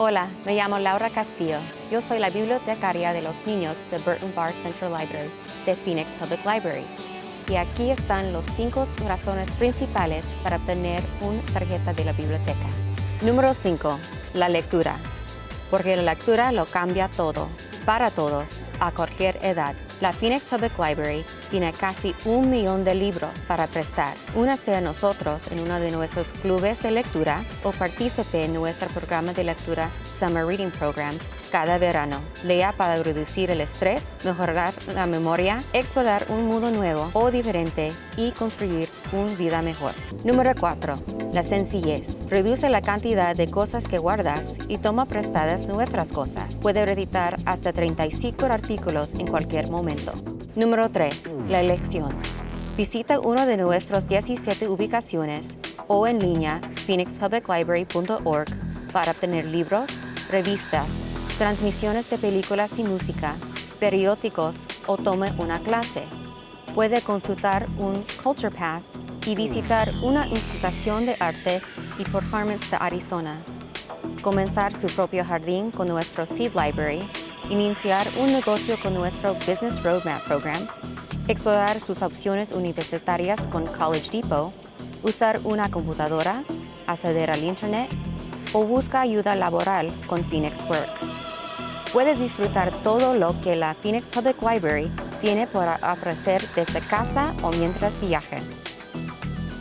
Hola, me llamo Laura Castillo. Yo soy la bibliotecaria de los niños de Burton Bar Central Library de Phoenix Public Library. Y aquí están los 5 razones principales para obtener una tarjeta de la biblioteca. Número 5. La lectura. Porque la lectura lo cambia todo, para todos, a cualquier edad. La Phoenix Public Library tiene casi 1 millón de libros para prestar. Únase a nosotros en uno de nuestros clubes de lectura o participe en nuestro programa de lectura Summer Reading Program cada verano. Lea para reducir el estrés, mejorar la memoria, explorar un mundo nuevo o diferente y construir una vida mejor. Número 4. La sencillez. Reduce la cantidad de cosas que guardas y toma prestadas nuestras cosas. Puede editar hasta 35 artículos en cualquier momento. Número 3. La elección. Visita una de nuestras 17 ubicaciones o en línea phoenixpubliclibrary.org para obtener libros, revistas, transmisiones de películas y música, periódicos o tome una clase. Puede consultar un Culture Pass y visitar una instalación de arte y performance de Arizona. Comenzar su propio jardín con nuestro Seed Library, iniciar un negocio con nuestro Business Roadmap Program, explorar sus opciones universitarias con College Depot, usar una computadora, acceder al Internet o busca ayuda laboral con Phoenix Works. Puedes disfrutar todo lo que la Phoenix Public Library tiene para ofrecer desde casa o mientras viaje.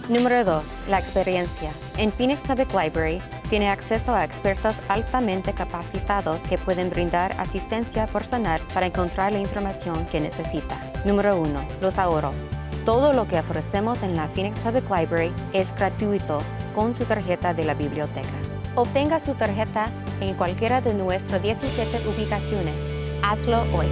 Número 2. La experiencia. En Phoenix Public Library tiene acceso a expertos altamente capacitados que pueden brindar asistencia personal para encontrar la información que necesita. Número 1. Los ahorros. Todo lo que ofrecemos en la Phoenix Public Library es gratuito con su tarjeta de la biblioteca. Obtenga su tarjeta en cualquiera de nuestras 17 ubicaciones. Hazlo hoy.